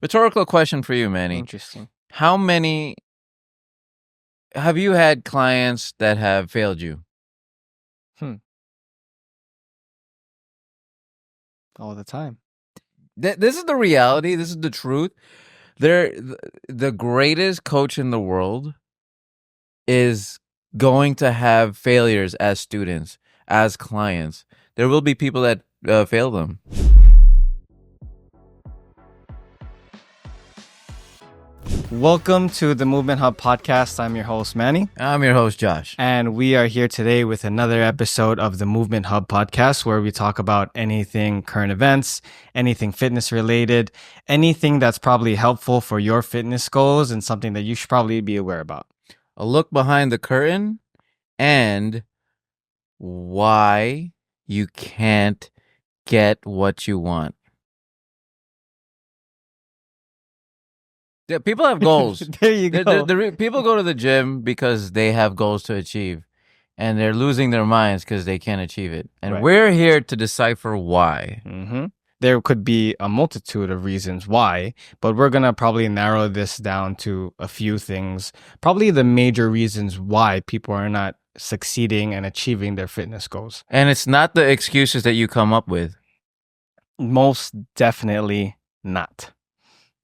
Rhetorical question for you, Manny. Interesting. How many have you had clients that have failed you? All the time. This is the reality. This is the truth. The greatest coach in the world is going to have failures as students, as clients. There will be people that fail them. Welcome to the Movement Hub podcast. I'm your host, Manny. I'm your host, Josh. And we are here today with another episode of the Movement Hub podcast, where we talk about anything current events, anything fitness related, anything that's probably helpful for your fitness goals and something that you should probably be aware about. A look behind the curtain and why you can't get what you want. Yeah, people have goals. There you go. People go to the gym because they have goals to achieve, and they're losing their minds because they can't achieve it. And we're here to decipher why. Mm-hmm. There could be a multitude of reasons why, but we're going to probably narrow this down to a few things. Probably the major reasons why people are not succeeding and achieving their fitness goals. And it's not the excuses that you come up with. Most definitely not.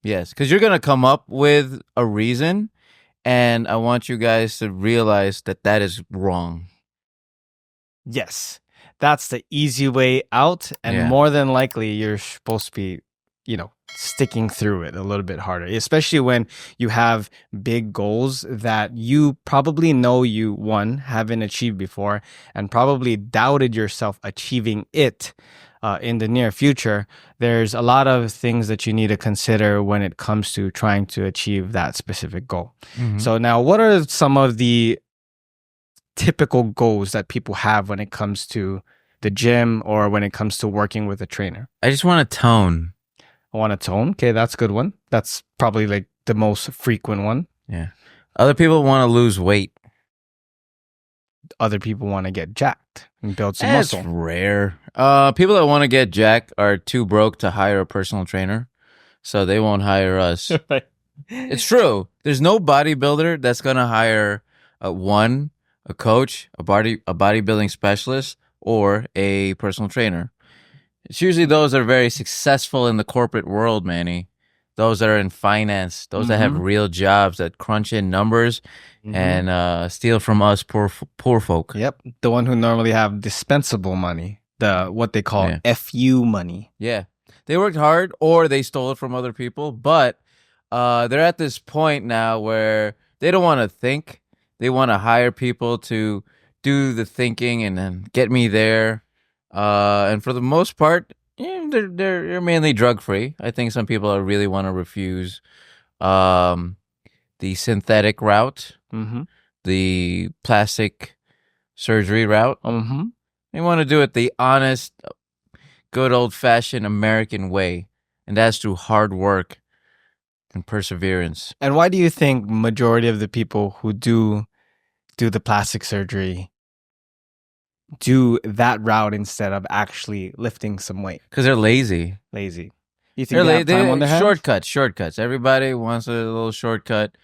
Yes, because you're going to come up with a reason, and I want you guys to realize that that is wrong. Yes, that's the easy way out, and more than likely you're supposed to be, sticking through it a little bit harder, especially when you have big goals that you probably know you, haven't achieved before, and probably doubted yourself achieving it. In the near future, there's a lot of things that you need to consider when it comes to trying to achieve that specific goal. Mm-hmm. So now, what are some of the typical goals that people have when it comes to the gym or when it comes to working with a trainer? I just want to tone. I want to tone. Okay, that's a good one. That's probably like the most frequent one. Yeah. Other people want to lose weight. Other people want to get jacked and build some muscle. That's rare. People that want to get jacked are too broke to hire a personal trainer, so they won't hire us. Right. It's true. There's no bodybuilder that's gonna hire a coach, a bodybuilding specialist, or a personal trainer. It's usually those that are very successful in the corporate world, Manny. Those that are in finance, those that have real jobs that crunch in numbers and steal from us poor folk. Yep, the one who normally have dispensable money, what they call FU money. Yeah, they worked hard or they stole it from other people, but they're at this point now where they don't want to think. They want to hire people to do the thinking and then get me there. And for the most part, they're mainly drug free. I think some people really want to refuse the synthetic route, the plastic surgery route. They want to do it the honest, good old fashioned American way, and that's through hard work and perseverance. And why do you think majority of the people who do the plastic surgery do that route instead of actually lifting some weight? Because they're lazy. You think they have time on their hands? Shortcuts. Everybody wants a little shortcut.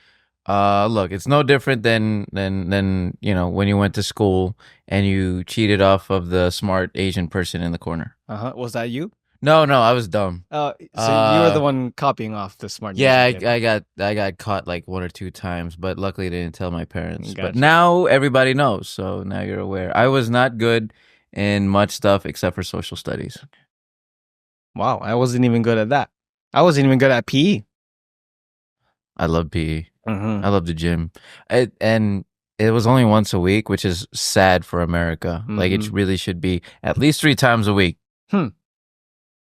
Look, it's no different than when you went to school and you cheated off of the smart Asian person in the corner. Was that you? No, I was dumb. So you were the one copying off the smart. Yeah, I got caught like 1 or 2 times, but luckily I didn't tell my parents. Gotcha. But now everybody knows, so now you're aware. I was not good in much stuff except for social studies. Wow, I wasn't even good at that. I wasn't even good at PE. I love PE. I love the gym, and it was only once a week, which is sad for America. Like it really should be at least 3 times a week.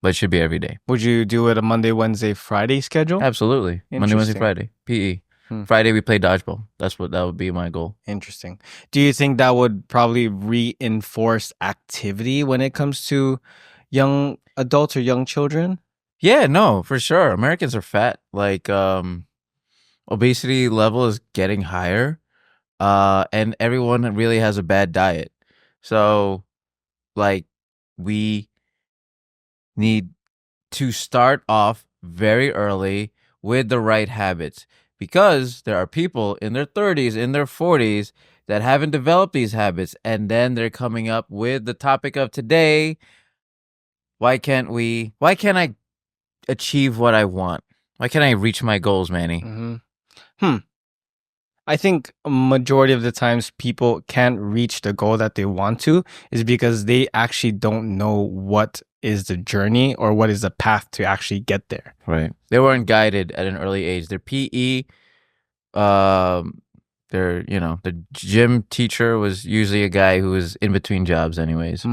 But it should be every day. Would you do it a Monday, Wednesday, Friday schedule? Absolutely. Monday, Wednesday, Friday. PE. Friday we play dodgeball. That would be my goal. Interesting. Do you think that would probably reinforce activity when it comes to young adults or young children? Yeah, no, for sure. Americans are fat. Like obesity level is getting higher. And everyone really has a bad diet. So like we need to start off very early with the right habits, because there are people in their 30s, in their 40s that haven't developed these habits, and then they're coming up with the topic of today. Why can't I achieve what I want? Why can't I reach my goals, Manny? Mm-hmm. Hmm. I think a majority of the times people can't reach the goal that they want to is because they actually don't know what is the journey or what is the path to actually get there. Right. They weren't guided at an early age. Their PE, um, the gym teacher was usually a guy who was in between jobs, anyways.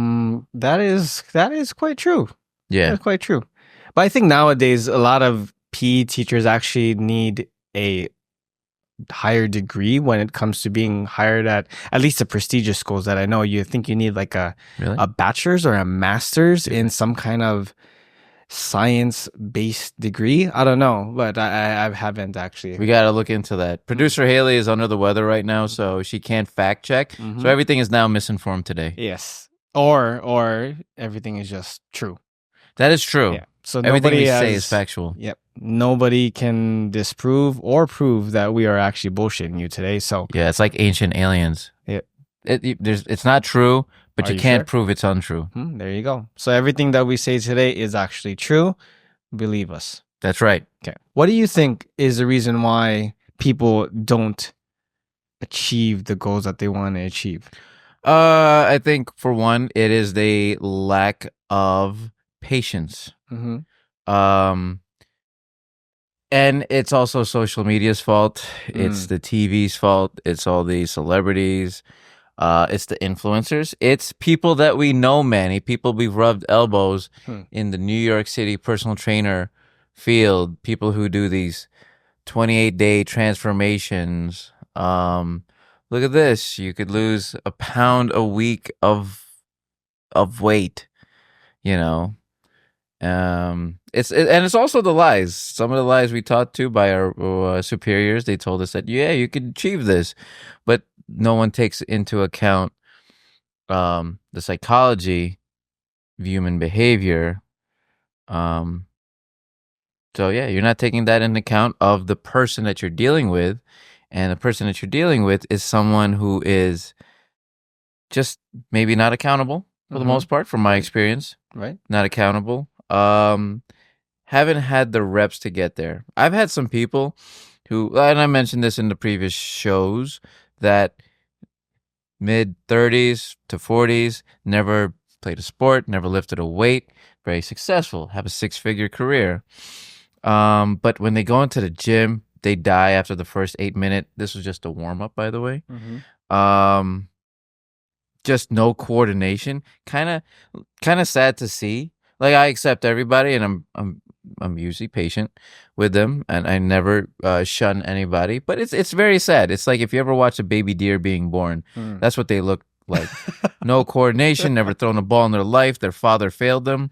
That is quite true. Yeah. That's quite true. But I think nowadays a lot of PE teachers actually need a higher degree when it comes to being hired at least the prestigious schools that I know. You think you need like Really? a bachelor's or a master's in some kind of science-based degree. I don't know, but I haven't actually. We got to look into that. Producer Haley is under the weather right now, so she can't fact check. So everything is now misinformed today. Yes. Or everything is just true. That is true. Yeah. So everything we nobody say is factual. Yep. Nobody can disprove or prove that we are actually bullshitting you today. So yeah, it's like ancient aliens. Yeah. It's not true, but Are you you can't sure? prove it's untrue. There you go. So everything that we say today is actually true. Believe us. That's right. Okay. What do you think is the reason why people don't achieve the goals that they want to achieve? I think for one, it is the lack of patience. And it's also social media's fault. It's the TV's fault. It's all the celebrities. It's the influencers. It's people that we know, Manny. People we've rubbed elbows in the New York City personal trainer field. People who do these 28-day transformations. Look at this. You could lose a pound a week of weight. You know. It's also the lies. Some of the lies we taught to by our superiors. They told us that you could achieve this, but no one takes into account the psychology of human behavior. So you're not taking that into account of the person that you're dealing with, and the person that you're dealing with is someone who is just maybe not accountable for the most part, from my experience. Right. Not accountable. Haven't had the reps to get there. I've had some people who, and I mentioned this in the previous shows, that mid 30s to 40s, never played a sport, never lifted a weight, very successful, have a 6-figure career. But when they go into the gym, they die after the first 8 minutes. This was just a warm up, by the way. Just no coordination. Kind of sad to see. Like, I accept everybody, and I'm usually patient with them, and I never shun anybody. But it's very sad. It's like if you ever watch a baby deer being born, that's what they look like. No coordination, never thrown a ball in their life. Their father failed them.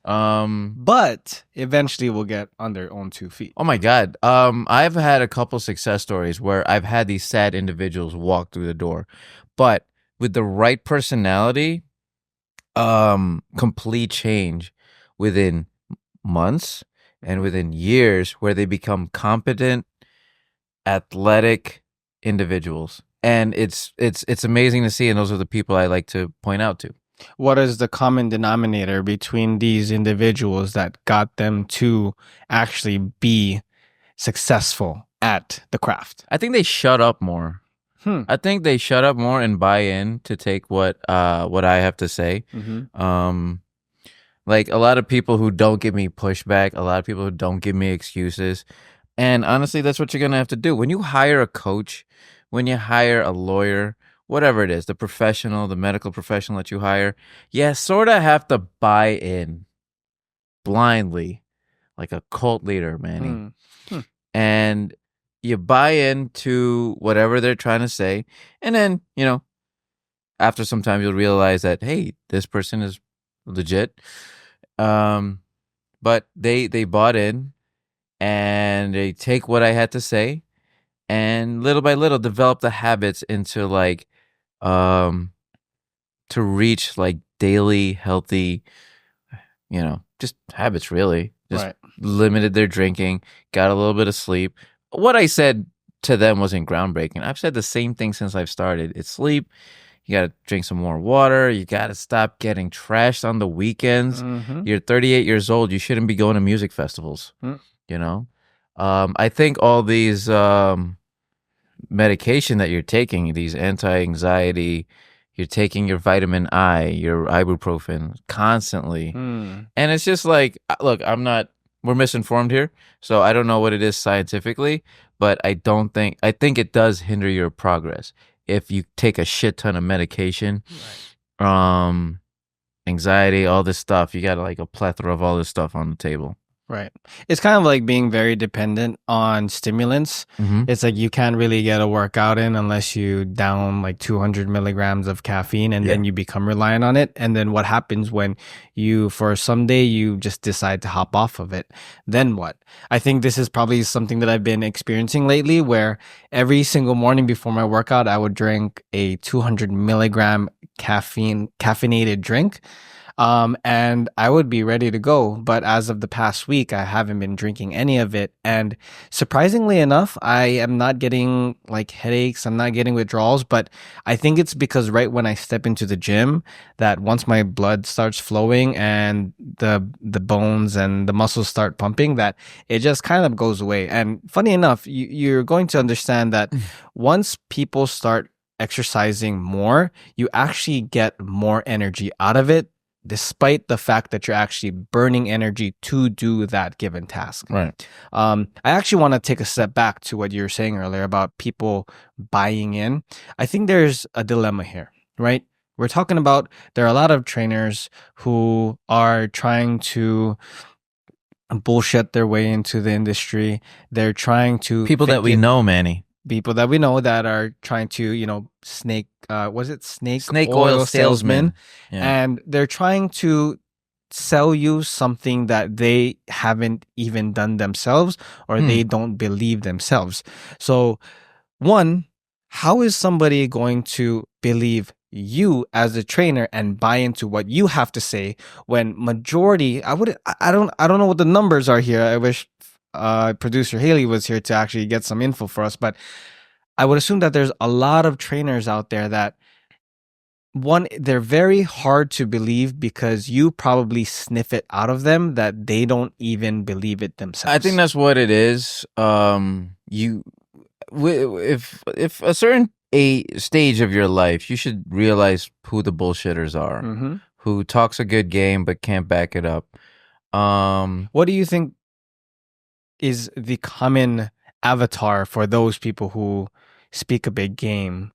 But eventually will get on their own 2 feet. Oh my God. I've had a couple success stories where I've had these sad individuals walk through the door, but with the right personality, complete change within months and within years, where they become competent, athletic individuals. And it's amazing to see, and those are the people I like to point out to. What is the common denominator between these individuals that got them to actually be successful at the craft? I think they shut up more. I think they shut up more and buy in to take what I have to say. Like, a lot of people who don't give me pushback, a lot of people who don't give me excuses. And honestly, that's what you're going to have to do. When you hire a coach, when you hire a lawyer, whatever it is, the professional, the medical professional that you hire, you sort of have to buy in blindly, like a cult leader, Manny. And you buy into whatever they're trying to say. And then, after some time, you'll realize that, hey, this person is legit. But they bought in, and they take what I had to say, and little by little develop the habits into like, to reach like daily healthy, just habits, really. Just limited their drinking, got a little bit of sleep. What I said to them wasn't groundbreaking. I've said the same thing since I've started. It's sleep. You got to drink some more water. You got to stop getting trashed on the weekends. Mm-hmm. You're 38 years old. You shouldn't be going to music festivals. You know, I think all these medication that you're taking, these anti-anxiety, you're taking your vitamin I, your ibuprofen constantly. And it's just like, look, we're misinformed here. So I don't know what it is scientifically, but I think it does hinder your progress. If you take a shit ton of medication, anxiety, all this stuff, you got like a plethora of all this stuff on the table. Right. It's kind of like being very dependent on stimulants. It's like you can't really get a workout in unless you down like 200 milligrams of caffeine and then you become reliant on it. And then what happens when for some day, you just decide to hop off of it? Then what? I think this is probably something that I've been experiencing lately where every single morning before my workout, I would drink a 200 milligram caffeinated drink. And I would be ready to go. But as of the past week, I haven't been drinking any of it. And surprisingly enough, I am not getting like headaches. I'm not getting withdrawals, but I think it's because right when I step into the gym, that once my blood starts flowing and the bones and the muscles start pumping, that it just kind of goes away. And funny enough, you're going to understand that once people start exercising more, you actually get more energy out of it, despite the fact that you're actually burning energy to do that given task. Right. I actually want to take a step back to what you were saying earlier about people buying in. I think there's a dilemma here, right? We're talking about there are a lot of trainers who are trying to bullshit their way into the industry. They're trying to people that we know, Manny. People that we know that are trying to, snake oil salesman. And they're trying to sell you something that they haven't even done themselves or they don't believe themselves. So one, how is somebody going to believe you as a trainer and buy into what you have to say when majority, I don't know what the numbers are here. I wish producer Haley was here to actually get some info for us, but I would assume that there's a lot of trainers out there that they're very hard to believe because you probably sniff it out of them that they don't even believe it themselves. I think that's what it is. If a certain stage of your life, you should realize who the bullshitters are, who talks a good game but can't back it up. What do you think is the common avatar for those people who speak a big game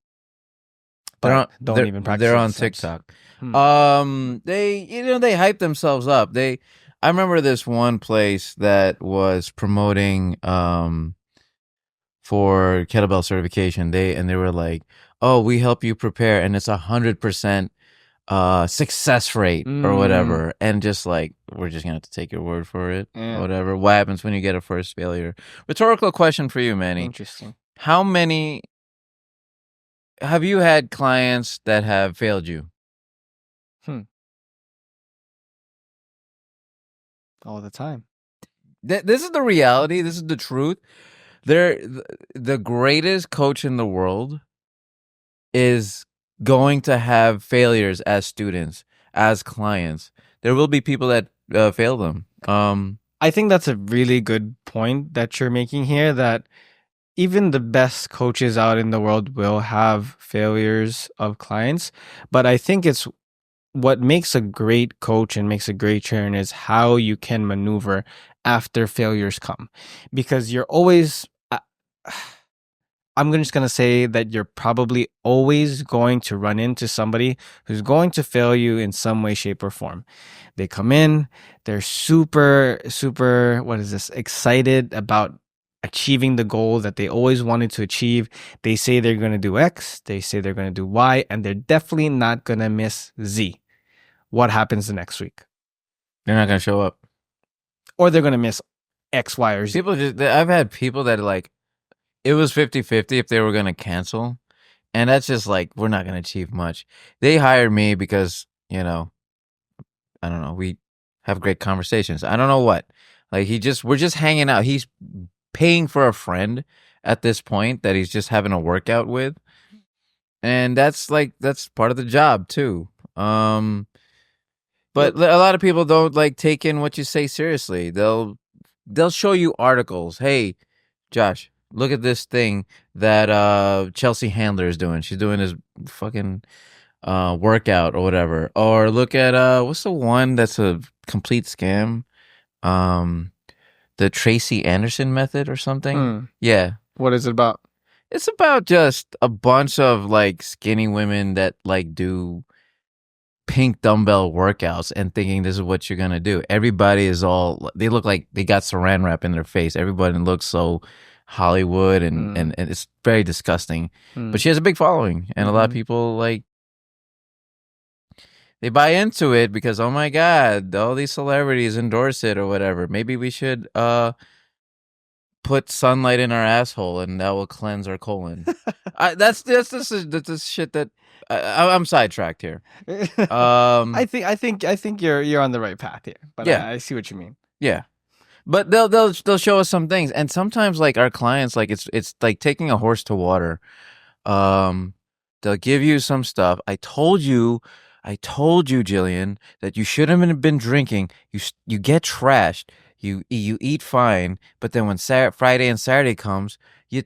but don't even practice? They're on TikTok. They hype themselves up. I remember this one place that was promoting for kettlebell certification. They were like, "Oh, we help you prepare, and it's 100% success rate or whatever," and just like, we're just gonna have to take your word for it. Whatever. What happens when you get a first failure? Rhetorical question for you, Manny. Interesting. How many have you had clients that have failed you? All the time. This is the reality. This is the truth. The greatest coach in the world is going to have failures as students, as clients. There will be people that fail them. I think that's a really good point that you're making here, that even the best coaches out in the world will have failures of clients. But I think it's what makes a great coach and makes a great trainer is how you can maneuver after failures come. Because you're always... I'm just going to say that you're probably always going to run into somebody who's going to fail you in some way, shape, or form. They come in, they're super, super, excited about achieving the goal that they always wanted to achieve. They say they're going to do X, they say they're going to do Y, and they're definitely not going to miss Z. What happens the next week? They're not going to show up. Or they're going to miss X, Y, or Z. I've had people that are like, it was 50-50 if they were going to cancel. And that's just like, we're not going to achieve much. They hired me because, I don't know, we have great conversations. I don't know what. Like we're just hanging out. He's paying for a friend at this point that he's just having a workout with. And that's part of the job too. But a lot of people don't like take in what you say seriously. They'll show you articles. Hey, Josh, look at this thing that Chelsea Handler is doing. She's doing this fucking workout or whatever. Or look at what's the one that's a complete scam? Um the Tracy Anderson method or something. Yeah. What is it about? It's about just a bunch of like skinny women that like do pink dumbbell workouts and thinking this is what you're gonna do. Everybody is they look like they got saran wrap in their face. Everybody looks so Hollywood and it's very disgusting. But she has a big following and a lot of people like they buy into it because oh my god, all these celebrities endorse it or whatever. Maybe we should put sunlight in our asshole and that will cleanse our colon. That's shit that I'm sidetracked here. I think you're on the right path here, but yeah. I see what you mean. Yeah, but they'll show us some things, and sometimes like our clients, like it's like taking a horse to water. They'll give you some stuff. I told you, Jillian, that you shouldn't have been drinking. You get trashed. You eat fine, but then when Friday and Saturday comes, you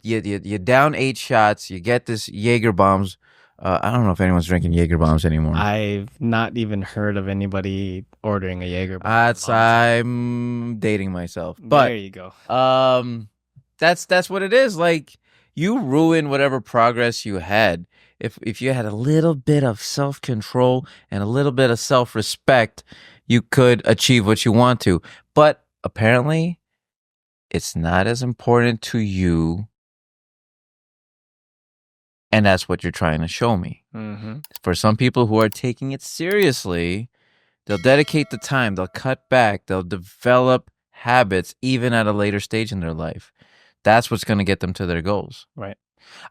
down 8 shots. You get this Jaeger bombs. I don't know if anyone's drinking Jaeger bombs anymore. I've not even heard of anybody ordering a Jaeger bomb. I'm dating myself. But there you go. That's what it is. Like you ruin whatever progress you had. If you had a little bit of self-control and a little bit of self-respect, you could achieve what you want to. But apparently, it's not as important to you. And that's what you're trying to show me. For some people who are taking it seriously, they'll dedicate the time, they'll cut back, they'll develop habits even at a later stage in their life. That's what's going to get them to their goals. Right.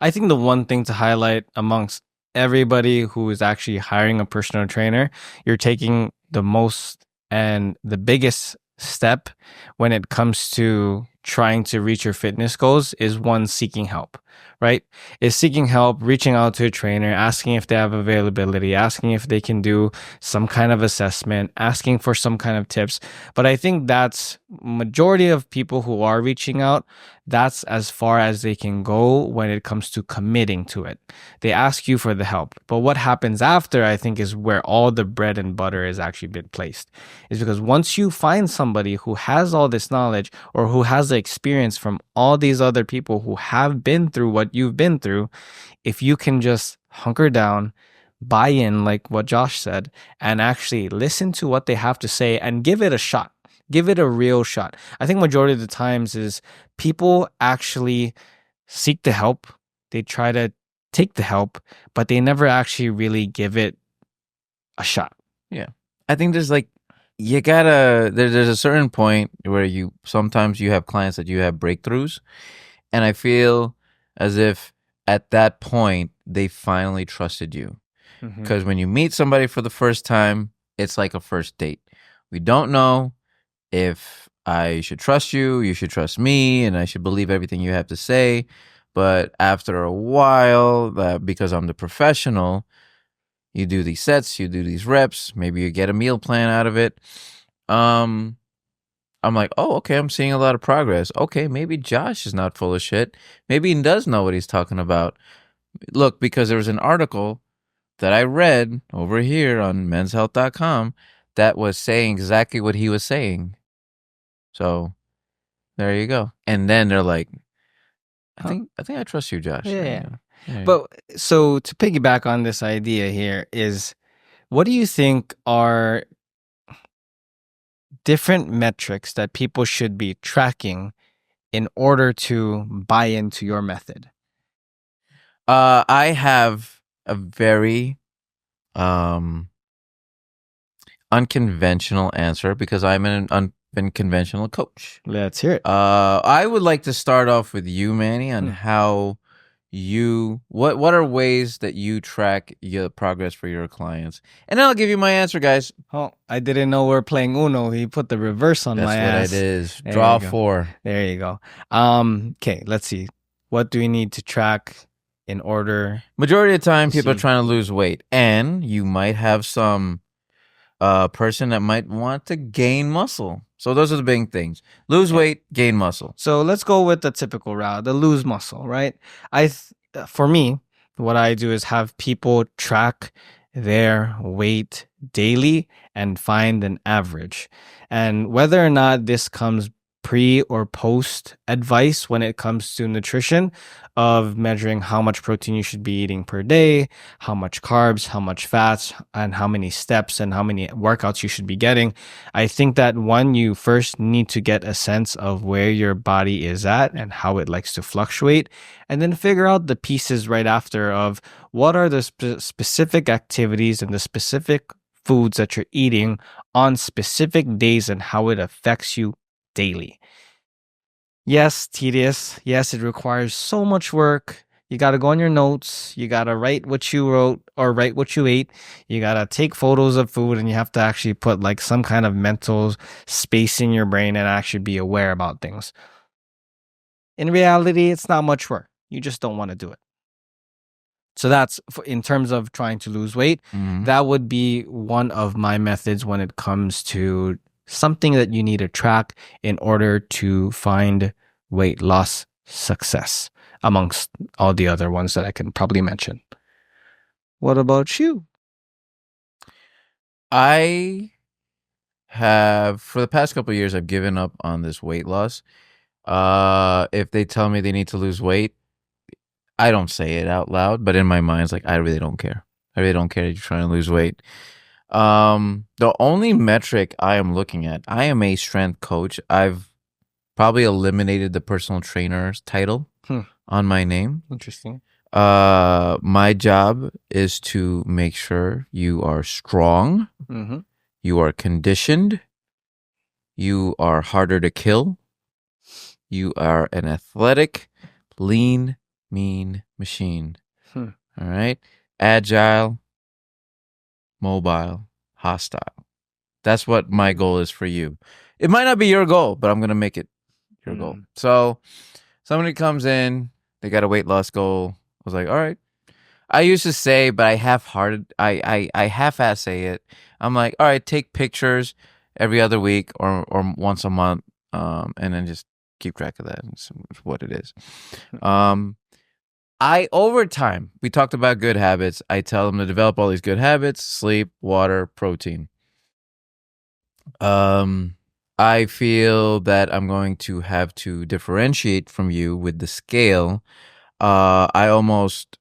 I think the one thing to highlight amongst everybody who is actually hiring a personal trainer, you're taking the most and the biggest step when it comes to trying to reach your fitness goals is one, seeking help, right? Is seeking help, reaching out to a trainer, asking if they have availability, asking if they can do some kind of assessment, asking for some kind of tips. But I think that's majority of people who are reaching out, that's as far as they can go when it comes to committing to it. They ask you for the help. But what happens after, I think, is where all the bread and butter is actually been placed. Is because once you find somebody who has all this knowledge or who has the experience from all these other people who have been through what you've been through, if you can just hunker down, buy in, like what Josh said, and actually listen to what they have to say and give it a shot. Give it a real shot. I think majority of the times is people actually seek the help. They try to take the help, but they never actually really give it a shot. Yeah. I think there's like, there's a certain point where sometimes you have clients that you have breakthroughs. And I feel as if at that point, they finally trusted you. Because when you meet somebody for the first time, it's like a first date. We don't know if I should trust you, you should trust me, and I should believe everything you have to say. But after a while, because I'm the professional, you do these sets, you do these reps, maybe you get a meal plan out of it. I'm like, oh, okay, I'm seeing a lot of progress. Okay, maybe Josh is not full of shit. Maybe he does know what he's talking about. Look, because there was an article that I read over here on menshealth.com that was saying exactly what he was saying. So there you go. And then they're like, I think I trust you, Josh. Yeah. But so to piggyback on this idea here is, what do you think are different metrics that people should be tracking in order to buy into your method? I have a very unconventional answer because I'm an unconventional coach. Let's hear it. I would like to start off with you, Manny, on how what are ways that you track your progress for your clients? And I'll give you my answer, guys. Oh, I didn't know we're playing Uno. He put the reverse on my That's what it ass. is. There Draw you go. 4. There you go. Okay, let's see. What do we need to track in order? Majority of the time, people are see. trying to lose weight, and you might have some person that might want to gain muscle. So those are the big things: lose weight, gain muscle. So let's go with the typical route, the lose muscle, right? For me, what I do is have people track their weight daily and find an average. And whether or not this comes pre or post advice when it comes to nutrition of measuring how much protein you should be eating per day, how much carbs, how much fats, and how many steps and how many workouts you should be getting. I think that one, you first need to get a sense of where your body is at and how it likes to fluctuate, and then figure out the pieces right after of what are the specific activities and the specific foods that you're eating on specific days and how it affects you daily. Yes, tedious. Yes, it requires so much work. You got to go on your notes. You got to write what you wrote or write what you ate. You got to take photos of food and you have to actually put like some kind of mental space in your brain and actually be aware about things. In reality, it's not much work. You just don't want to do it. So that's in terms of trying to lose weight. That would be one of my methods when it comes to something that you need to track in order to find weight loss success amongst all the other ones that I can probably mention. What about you? I have, for the past couple of years, I've given up on this weight loss. If they tell me they need to lose weight, I don't say it out loud, but in my mind, it's like, I really don't care. I really don't care that you're trying to lose weight. The only metric I am looking at, I am a strength coach. I've probably eliminated the personal trainer's title on my name. Interesting. My job is to make sure you are strong, you are conditioned, you are harder to kill, you are an athletic, lean, mean machine. All right, agile, mobile, hostile. That's what my goal is for you. It might not be your goal, but I'm gonna make it your goal. So somebody comes in, they got a weight loss goal. I was like, all right. I used to say, but I I half-ass say it. I'm like, all right, take pictures every other week or once a month, and then just keep track of that. It's what it is. Over time, we talked about good habits. I tell them to develop all these good habits: sleep, water, protein. I feel that I'm going to have to differentiate from you with the scale. I almost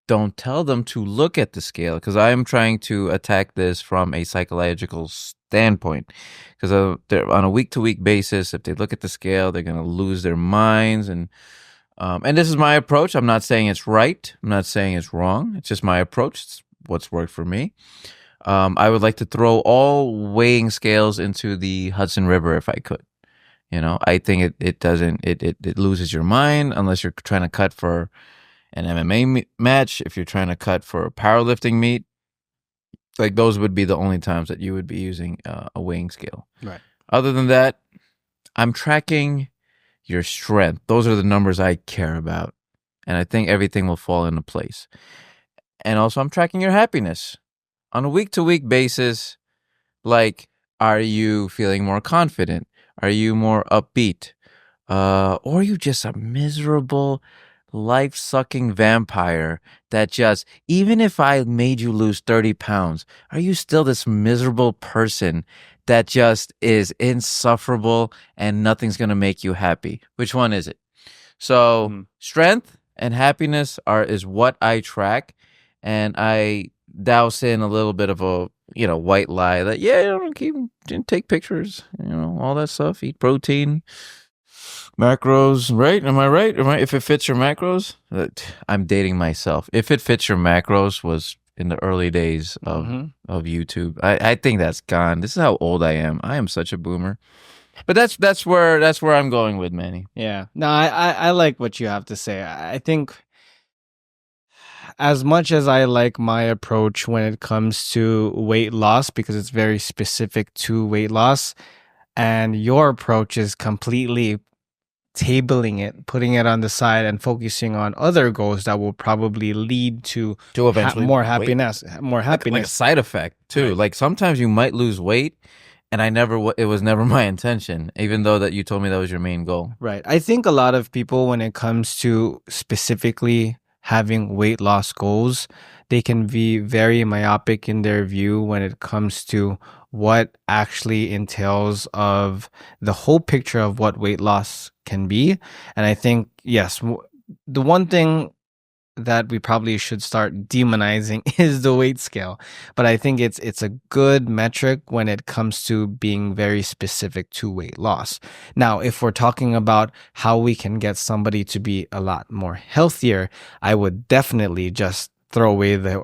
don't tell them to look at the scale because I am trying to attack this from a psychological standpoint. Because on a week-to-week basis, if they look at the scale, they're going to lose their minds. And this is my approach. I'm not saying it's right. I'm not saying it's wrong. It's just my approach. It's what's worked for me. I would like to throw all weighing scales into the Hudson River if I could. I think it loses your mind unless you're trying to cut for an MMA match. If you're trying to cut for powerlifting meet, like those would be the only times that you would be using a weighing scale. Right. Other than that, I'm tracking your strength. Those are the numbers I care about. And I think everything will fall into place. And also I'm tracking your happiness on a week-to-week basis. Like, are you feeling more confident? Are you more upbeat? Or are you just a miserable, life-sucking vampire that just, even if I made you lose 30 pounds, are you still this miserable person that just is insufferable and nothing's going to make you happy? Which one is it? So strength and happiness is what I track, and I douse in a little bit of a white lie that take pictures, all that stuff, eat protein, macros, right? Am I right? If it fits your macros, I'm dating myself. If it fits your macros was in the early days of YouTube. I think that's gone. This is how old I am. I am such a boomer. But that's where I'm going with, Manny. Yeah. No, I like what you have to say. I think as much as I like my approach when it comes to weight loss because it's very specific to weight loss, and your approach is completely tabling it, putting it on the side, and focusing on other goals that will probably lead to To eventually more lose weight. happiness, more Like a happiness. side effect too. Right. Like sometimes you might lose weight, and it was never my intention, even though that you told me that was your main goal. Right. I think a lot of people, when it comes to specifically having weight loss goals, they can be very myopic in their view when it comes to what actually entails of the whole picture of what weight loss can be. And I think, yes, the one thing that we probably should start demonizing is the weight scale. But I think it's a good metric when it comes to being very specific to weight loss. Now, if we're talking about how we can get somebody to be a lot more healthier, I would definitely just throw away the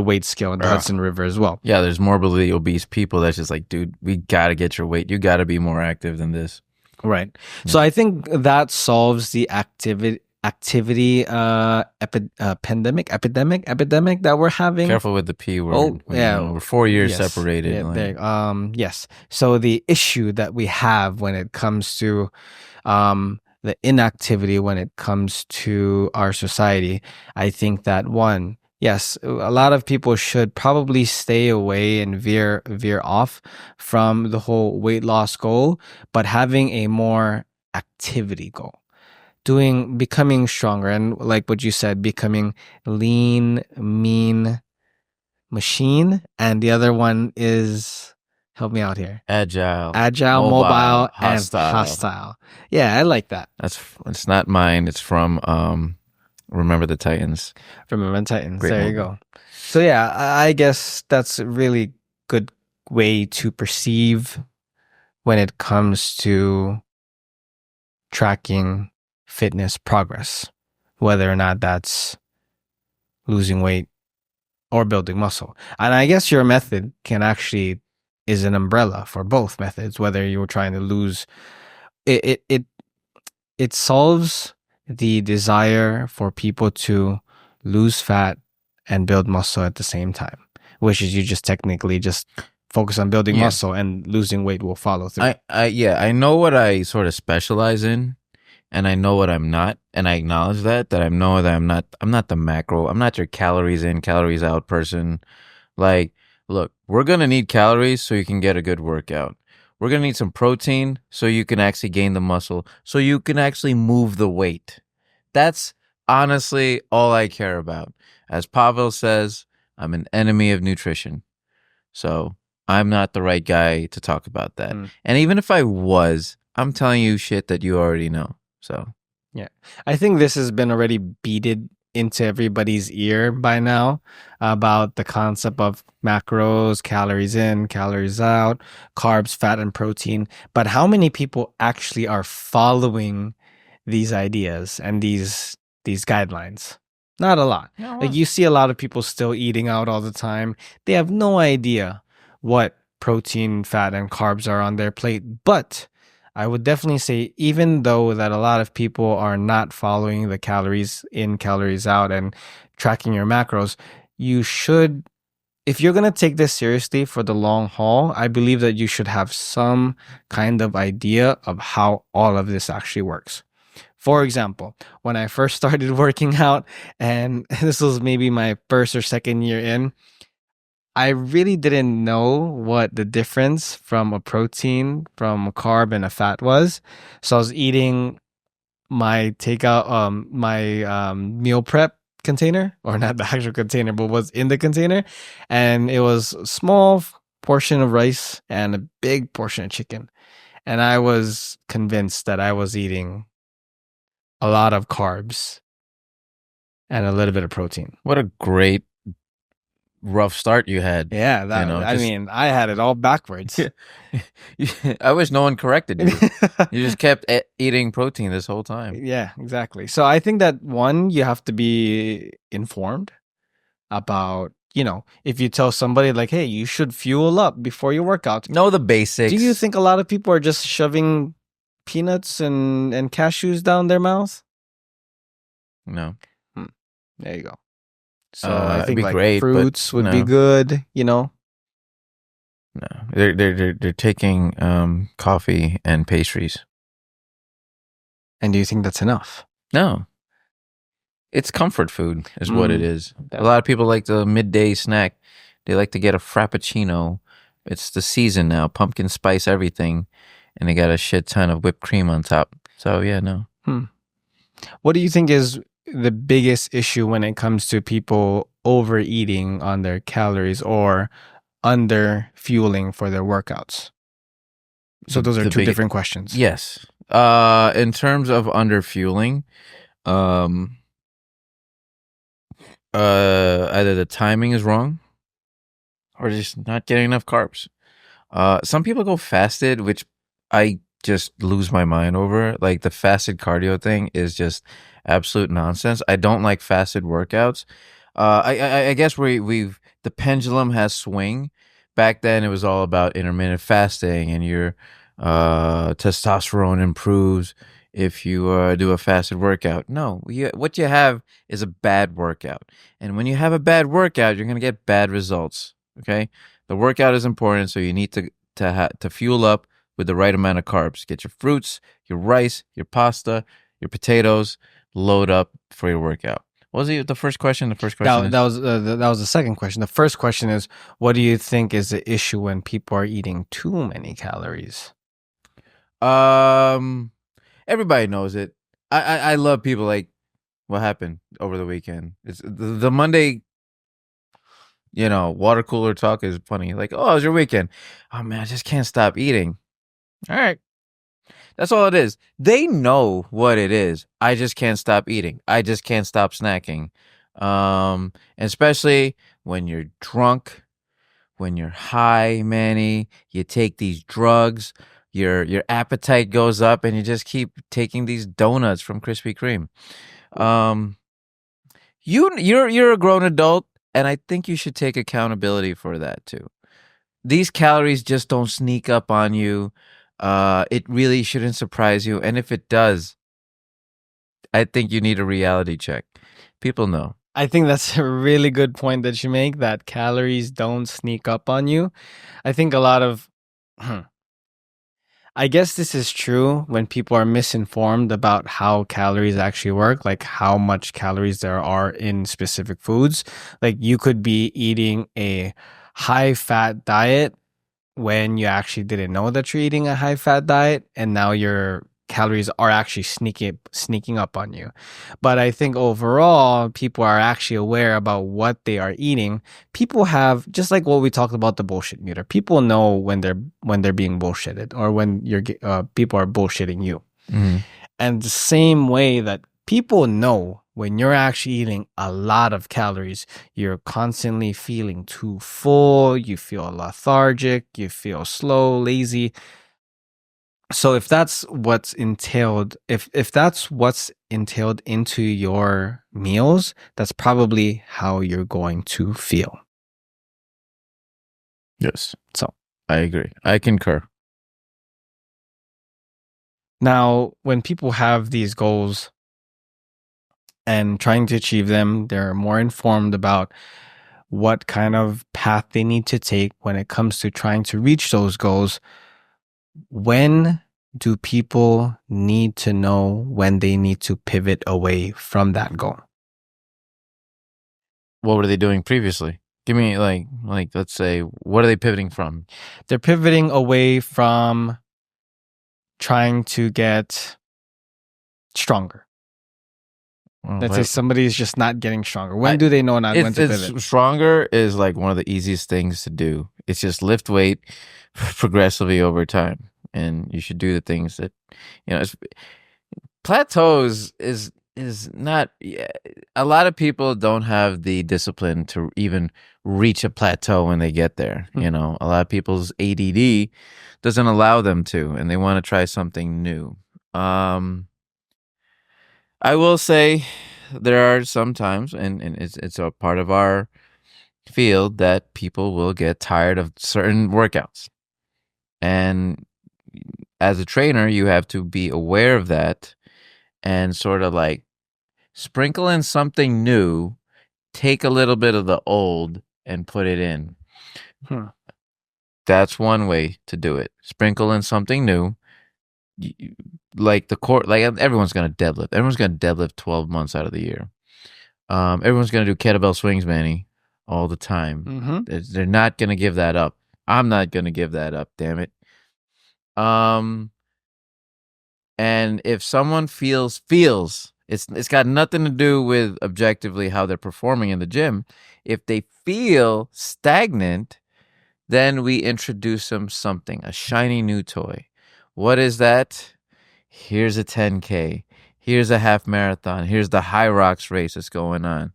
weight scale in the Hudson River as well. Yeah, there's morbidly obese people that's just like, dude, we gotta get your weight. You gotta be more active than this. Right. So I think that solves the epidemic that we're having. Careful with the P word. Oh, yeah. We're 4 years Yes. separated. Yeah, like- yes. So the issue that we have when it comes to the inactivity when it comes to our society, I think that one, yes, a lot of people should probably stay away and veer off from the whole weight loss goal, but having a more activity goal, becoming stronger, and like what you said, becoming lean, mean machine, and the other one is, help me out here, Agile, mobile, and hostile. hostile. Yeah, I like that. It's not mine. It's from Remember the Titans. Remember the Titans. Great There movie. you go. So yeah, I guess that's a really good way to perceive when it comes to tracking fitness progress, whether or not that's losing weight or building muscle. And I guess your method can actually is an umbrella for both methods, whether you were trying to lose it solves the desire for people to lose fat and build muscle at the same time, which is you just technically just focus on building muscle and losing weight will follow through. I know what I sort of specialize in, and I know what I'm not, and I acknowledge that I know that I'm not the macro. I'm not your calories in, calories out person. Like, look, we're going to need calories so you can get a good workout. We're going to need some protein so you can actually gain the muscle, so you can actually move the weight. That's honestly all I care about. As Pavel says, I'm an enemy of nutrition. So I'm not the right guy to talk about that. And even if I was, I'm telling you shit that you already know. So, yeah, I think this has been already beaten into everybody's ear by now about the concept of macros, calories in, calories out, carbs, fat, and protein. But how many people actually are following these ideas and these guidelines? Not a lot. Like you see a lot of people still eating out all the time. They have no idea what protein, fat, and carbs are on their plate. But I would definitely say, even though that a lot of people are not following the calories in, calories out, and tracking your macros, you should, if you're going to take this seriously for the long haul, I believe that you should have some kind of idea of how all of this actually works. For example, when I first started working out, and this was maybe my first or second year in, I really didn't know what the difference from a protein, from a carb, and a fat was. So I was eating my takeout, my meal prep container, or not the actual container, but was in the container, and it was a small portion of rice and a big portion of chicken, and I was convinced that I was eating a lot of carbs and a little bit of protein. what a great rough start you had. Yeah, I mean, I had it all backwards. I wish no one corrected you. You just kept eating protein this whole time. Yeah, exactly. So I think that one, you have to be informed about, if you tell somebody like, hey, you should fuel up before your workout. Know the basics. Do you think a lot of people are just shoving peanuts and cashews down their mouth? No. There you go. So I It'd think be like great, but fruits would be no, good, you know. no. They're taking coffee and pastries. And do you think that's enough? No, it's comfort food, is what it Mm, is. A that, lot of people like the midday snack. They like to get a frappuccino. It's the season now, pumpkin spice everything, and they got a shit ton of whipped cream on top. So yeah, no. hmm. What do you think is the biggest issue when it comes to people overeating on their calories or under fueling for their workouts? So those are The two big different questions. yes. In terms of under fueling, um, either the timing is wrong or just not getting enough carbs. Some people go fasted, which I just lose my mind over. Like the fasted cardio thing is just absolute nonsense. I don't like fasted workouts. I guess we've the pendulum has swing. Back then, it was all about intermittent fasting, and your testosterone improves if you do a fasted workout. No, what you have is a bad workout, and when you have a bad workout, you're gonna get bad results. Okay, the workout is important, so you need to fuel up with the right amount of carbs. Get your fruits, your rice, your pasta, your potatoes. Load up for your workout. What was the first question? The first question That is that was the second question. The first question is, what do you think is the issue when people are eating too many calories? um everybody knows it. I love people like what happened over the weekend. It's the Monday, water cooler talk is funny. Like, oh, it was your weekend. Oh man, I just can't stop eating. All right. That's all it is. They know what it is. I just can't stop eating. I just can't stop snacking. And especially when you're drunk, when you're high, Manny, you take these drugs, your appetite goes up, and you just keep taking these donuts from Krispy Kreme. Um, you're a grown adult, and I think you should take accountability for that too. These calories just don't sneak up on you. It really shouldn't surprise you. And if it does, I think you need a reality check. People know. I think that's a really good point that you make, that calories don't sneak up on you. I think a lot of I guess this is true when people are misinformed about how calories actually work, like how much calories there are in specific foods. Like you could be eating a high fat diet when you actually didn't know that you're eating a high fat diet, and now your calories are actually sneaking up on you. But I think overall people are actually aware about what they are eating. People have, just like what we talked about, the bullshit meter. People know when they're being bullshitted, or when people are bullshitting you. Mhm. And the same way that people know when you're actually eating a lot of calories, you're constantly feeling too full, you feel lethargic, you feel slow, lazy. So if that's what's entailed, if that's what's entailed into your meals, that's probably how you're going to feel. Yes, So I agree. I concur. now when people have these goals and trying to achieve them, they're more informed about what kind of path they need to take when it comes to trying to reach those goals. When do people need to know when they need to pivot away from that goal? What were they doing previously? Give me like let's say what are they pivoting from? They're pivoting away from trying to get stronger. Well, Let's say somebody is just not getting stronger. When I, do they know not when to pivot? it's stronger is like one of the easiest things to do. It's just lift weight progressively over time, and you should do the things that It's, plateaus is not. Yeah, a lot of people don't have the discipline to even reach a plateau when they get there. A lot of people's ADD doesn't allow them to, and they want to try something new. I will say there are some times, and it's a part of our field that people will get tired of certain workouts. And as a trainer, you have to be aware of that and sort of like sprinkle in something new take a little bit of the old and put it in. Hmm. That's one way to do it. Sprinkle in something new. Like the core, like everyone's gonna deadlift. Everyone's gonna deadlift 12 months out of the year. Everyone's gonna do kettlebell swings, Manny, all the time. Mm-hmm. They're not gonna give that up. I'm not gonna give that up. Damn it. Um, and if someone feels it's got nothing to do with objectively how they're performing in the gym. If they feel stagnant, then we introduce them something, a shiny new toy. What is that? Here's a 10K. Here's a half marathon. Here's the High Rocks race that's going on.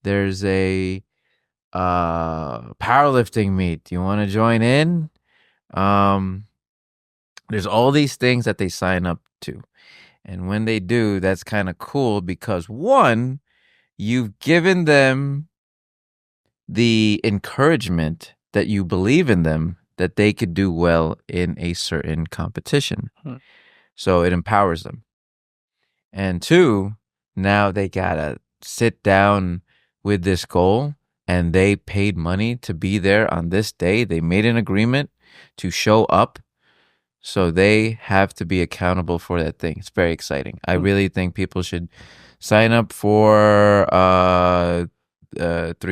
There's a powerlifting meet. Do you want to join in? Um, there's all these things that they sign up to. And when they do, that's kind of cool because one, you've given them the encouragement that you believe in them, that they could do well in a certain competition. Hmm. So it empowers them. And two, now they gotta sit down with this goal and they paid money to be there on this day. They made an agreement to show up. So they have to be accountable for that thing. It's very exciting. I really think people should sign up for 3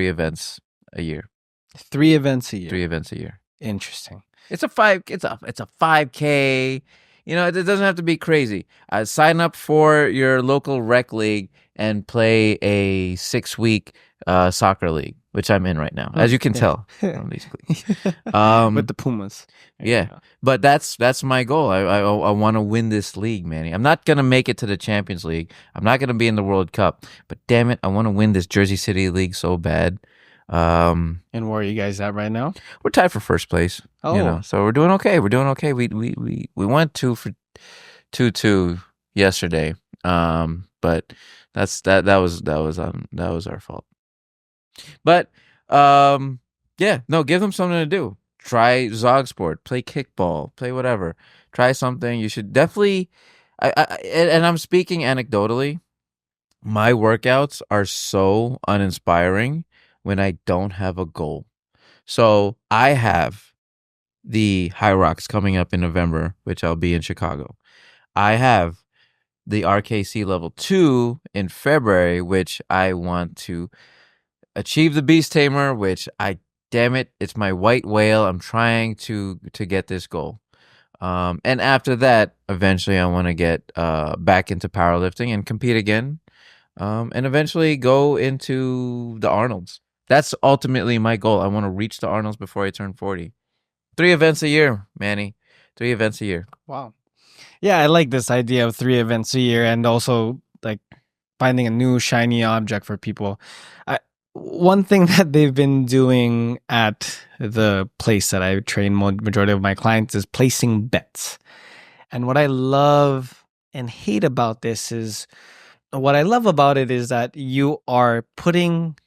events a year. 3 events a year. 3 events a year. Interesting. It's a 5K. You know, it doesn't have to be crazy. Sign up for your local rec league and play a 6-week soccer league, which I'm in right now, as you can tell from these clips. With the Pumas. Yeah, but that's my goal. I want to win this league, Manny. I'm not gonna make it to the Champions League. I'm not gonna be in the World Cup. But damn it, I want to win this Jersey City League so bad. And where are you guys at right now? We're tied for first place. Oh, you know, so we're doing okay. We're doing okay. We went 2-2 yesterday. But that was our fault. But yeah, no, give them something to do. Try Zog Sport, play kickball, play whatever. Try something. You should definitely. And I'm speaking anecdotally. My workouts are so uninspiring when I don't have a goal. So I have the High Rocks coming up in November, which I'll be in Chicago. I have the RKC level 2 in February, which I want to achieve the Beast Tamer, which damn it, it's my white whale. I'm trying to get this goal. And after that, eventually I want to get back into powerlifting and compete again. And eventually go into the Arnolds. That's ultimately my goal. I want to reach the Arnolds before I turn 40. 3 events a year, Manny. 3 events a year. Wow. Yeah, I like this idea of 3 events a year and also like finding a new shiny object for people. One thing that they've been doing at the place that I train majority of my clients is placing bets. And what I love and hate about this is what I love about it is that you are putting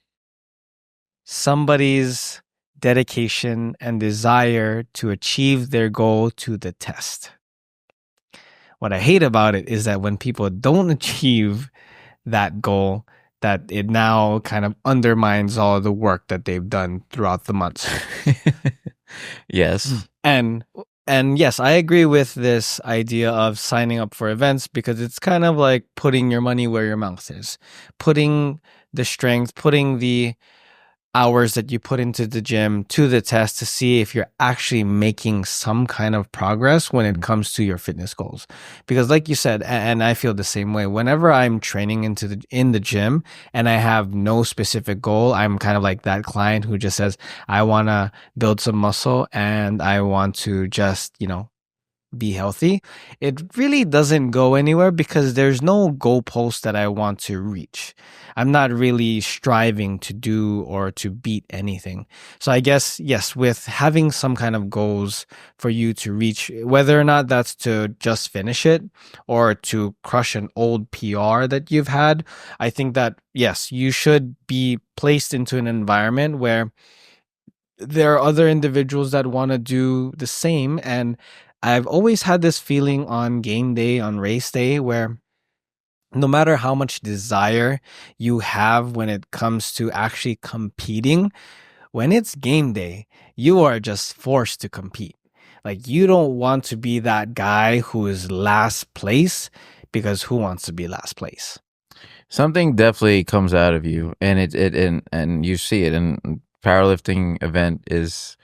somebody's dedication and desire to achieve their goal to the test. What I hate about it is that when people don't achieve that goal, that it now kind of undermines all the work that they've done throughout the months. Yes. And yes, I agree with this idea of signing up for events because it's kind of like putting your money where your mouth is. Putting the strength, putting the hours that you put into the gym to the test to see if you're actually making some kind of progress when it comes to your fitness goals. Because like you said, and I feel the same way, whenever I'm training in the gym and I have no specific goal, I'm kind of like that client who just says, I want to build some muscle and I want to just, be healthy. It really doesn't go anywhere because there's no goalpost that I want to reach. I'm not really striving to do or to beat anything. So I guess, yes, with having some kind of goals for you to reach, whether or not that's to just finish it or to crush an old PR that you've had, I think that, yes, you should be placed into an environment where there are other individuals that want to do the same. And I've always had this feeling on game day, on race day, where no matter how much desire you have when it comes to actually competing, when it's game day, you are just forced to compete. Like, you don't want to be that guy who is last place, because who wants to be last place? Something definitely comes out of you, and and you see it. And powerlifting event is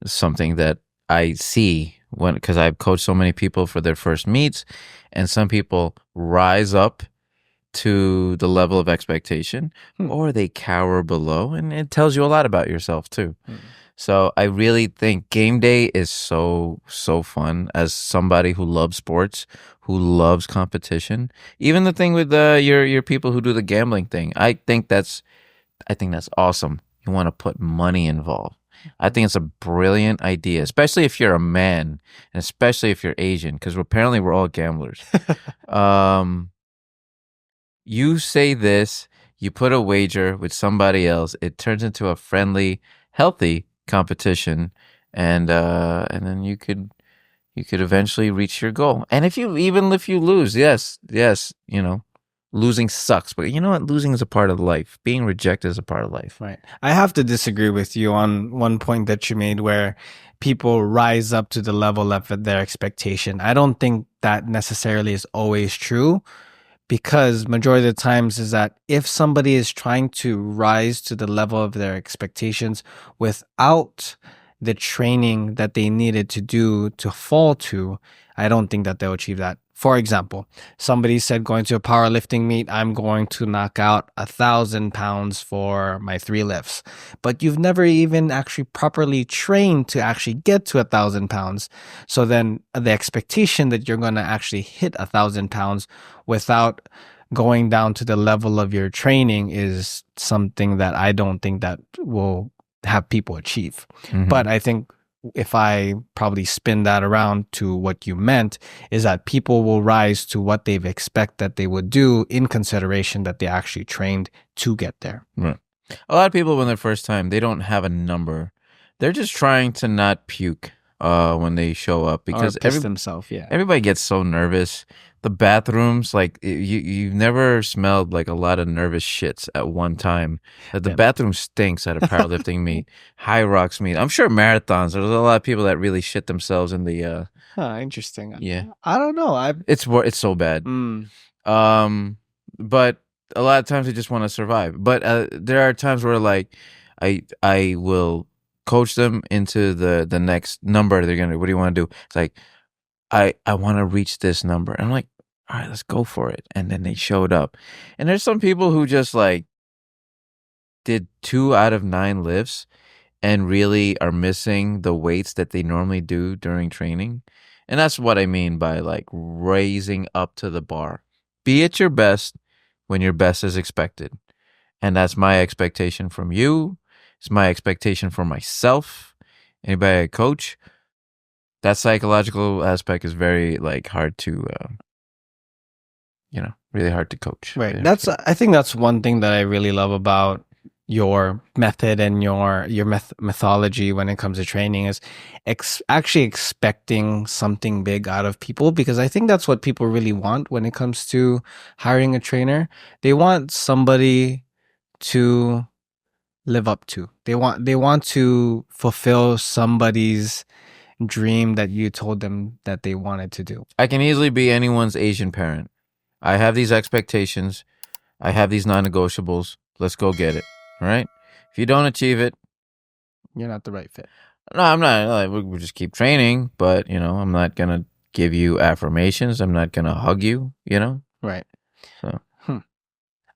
something that I see when, because I've coached so many people for their first meets, and some people rise up to the level of expectation, Hmm. or they cower below, and it tells you a lot about yourself too. So I really think game day is so fun. As somebody who loves sports, who loves competition, even the thing with your people who do the gambling thing, I think that's awesome. You want to put money involved. I think it's a brilliant idea, especially if you're a man, and especially if you're Asian, because apparently we're all gamblers. um, you say this, you put a wager with somebody else, it turns into a friendly, healthy competition, and then you could eventually reach your goal. And if you lose, yes, losing sucks, but you know what? Losing is a part of life. Being rejected is a part of life. Right. I have to disagree with you on one point that you made, where people rise up to the level of their expectation. I don't think that necessarily is always true, because majority of the times is that if somebody is trying to rise to the level of their expectations without the training that they needed to do to fall to, I don't think that they'll achieve that. For example, somebody said, going to a powerlifting meet, I'm going to knock out 1,000 pounds for my 3 lifts, but you've never even actually properly trained to actually get to 1,000 pounds. So then the expectation that you're going to actually hit 1,000 pounds without going down to the level of your training is something that I don't think that will have people achieve. Mhm. But I think if I probably spin that around to what you meant, is that people will rise to what they've expect that they would do, in consideration that they actually trained to get there. Right. A lot of people, when they're first time, they don't have a number. They're just trying to not puke when they show up, Or because piss themselves, yeah. everybody gets so nervous. The bathrooms, like you've never smelled like a lot of nervous shits at one time. The Yeah. bathroom stinks at a powerlifting meet, high rocks meet. I'm sure marathons. There's a lot of people that really shit themselves in the. Interesting. Yeah, I don't know. it's so bad. But a lot of times they just want to survive. But there are times where, like, I will coach them into the next number they're gonna. What do you want to do? It's like, I want to reach this number. And I'm like, all right, let's go for it. And then they showed up. And there's some people who just like did 2 out of 9 lifts and really are missing the weights that they normally do during training. And that's what I mean by like raising up to the bar. Be at your best when your best is expected. And that's my expectation from you. It's my expectation for myself. Anybody I coach, that psychological aspect is very like hard to really hard to coach. Right. Really That's I think that's one thing that I really love about your method and your methodology when it comes to training, is actually expecting something big out of people, because I think that's what people really want when it comes to hiring a trainer. They want somebody to live up to. They want to fulfill somebody's dream that you told them that they wanted to do. I can easily be anyone's Asian parent. I have these expectations. I have these non-negotiables. Let's go get it. All right. If you don't achieve it, You're not the right fit. no, I'm not. Like, we'll just keep training. But I'm not gonna give you affirmations. I'm not gonna hug you. Right. So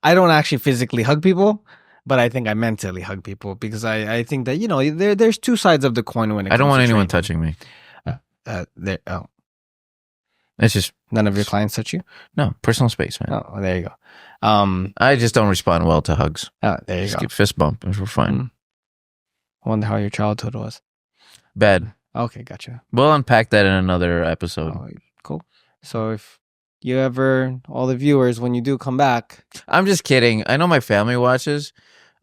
I don't actually physically hug people, but I think I mentally hug people, because I think that, there's two sides of the coin when it I comes don't want to anyone training. touching me. It's just None of your clients touch you? no personal space, man. Oh, there you go. I just don't respond well to hugs. There you Just go. give fist bump and we're fine. I wonder how your childhood was. Bad. Okay, gotcha. We'll unpack that in another episode. Oh, cool. So if you ever, all the viewers, when you do come back, I'm just kidding. I know my family watches.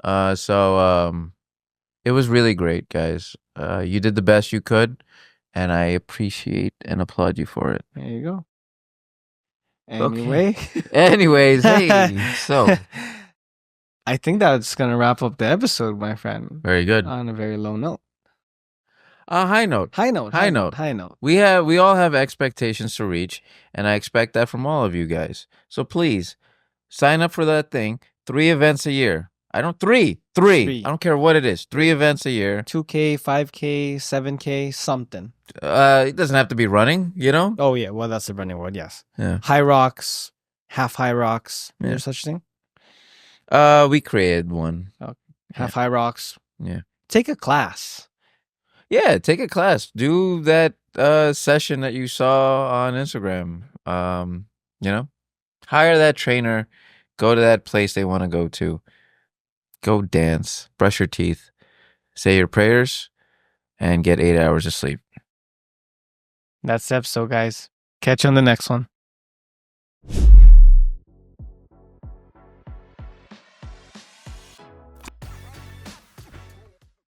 So it was really great, guys. You did the best you could, and I appreciate and applaud you for it. there you go. Anyway. Anyways, hey, so I think that's gonna wrap up the episode, my friend. very good. On a very low note. High note. High note. High note. High note. We all have expectations to reach, and I expect that from all of you guys. So please sign up for that thing. 3 events a year. I don't three. I don't care what it is. 3 events a year. 2K, 5K, 7K, something. It doesn't have to be running, you know? Oh yeah, well that's the running word, yes. Yeah. High rocks, half high rocks. Is Yeah. there such thing? We created one. Half high rocks. Yeah. Take a class. Yeah, take a class. Do that session that you saw on Instagram. You know? Hire that trainer. Go to that place they want to go to. Go dance. Brush your teeth. Say your prayers. And get 8 hours of sleep. That's the episode, guys. Catch you on the next one.